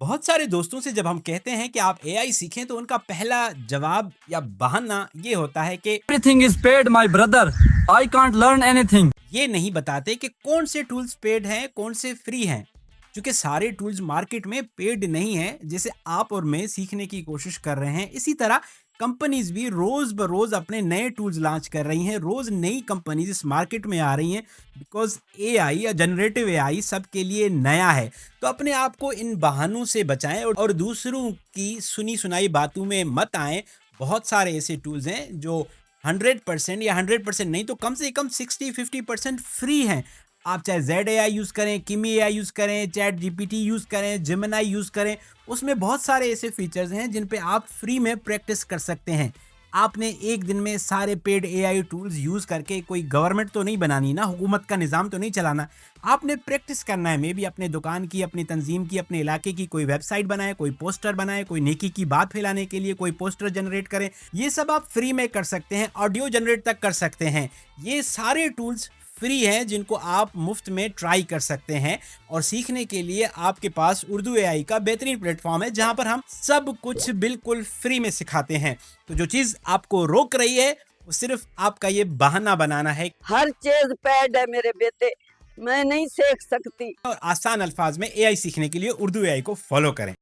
बहुत सारे दोस्तों से जब हम कहते हैं कि आप एआई सीखें तो उनका पहला जवाब या बहाना ये होता है कि Everything is paid, my brother. I can't learn anything. ये नहीं बताते कि कौन से टूल्स पेड हैं कौन से फ्री हैं। क्योंकि सारे टूल्स मार्केट में पेड नहीं है जैसे आप और मैं सीखने की कोशिश कर रहे हैं, इसी तरह कंपनीज भी रोज बरोज अपने नए टूल्स लॉन्च कर रही हैं। रोज नई कंपनीज इस मार्केट में आ रही हैं बिकॉज एआई या जनरेटिव एआई सबके लिए नया है। तो अपने आप को इन बहानों से बचाएं और दूसरों की सुनी सुनाई बातों में मत आएं। बहुत सारे ऐसे टूल्स हैं जो 100% या 100% नहीं तो कम से कम 60-50% फ्री हैं। आप चाहे जेड ए आई यूज़ करें, किमी ए आई यूज़ करें, चैट जीपीटी यूज़ करें, जेमिनाई यूज़ करें, उसमें बहुत सारे ऐसे फीचर्स हैं जिन पे आप फ्री में प्रैक्टिस कर सकते हैं। आपने एक दिन में सारे पेड एआई टूल्स यूज़ करके कोई गवर्नमेंट तो नहीं बनानी ना, हुकूमत का निज़ाम तो नहीं चलाना। आपने प्रैक्टिस करना है। मे बी अपने दुकान की, अपनी तंजीम की, अपने इलाके की कोई वेबसाइट बनाए, कोई पोस्टर बनाए, कोई नेकी की बात फैलाने के लिए कोई पोस्टर जनरेट करें। ये सब आप फ्री में कर सकते हैं। ऑडियो जनरेट तक कर सकते हैं। ये सारे टूल्स फ्री हैं जिनको आप मुफ्त में ट्राई कर सकते हैं। और सीखने के लिए आपके पास उर्दू एआई का बेहतरीन प्लेटफॉर्म है जहां पर हम सब कुछ बिल्कुल फ्री में सिखाते हैं। तो जो चीज़ आपको रोक रही है वो सिर्फ आपका ये बहाना बनाना है हर चीज पैड है मेरे बेटे, मैं नहीं सीख सकती। और आसान अल्फाज में एआई सीखने के लिए उर्दू एआई को फॉलो करें।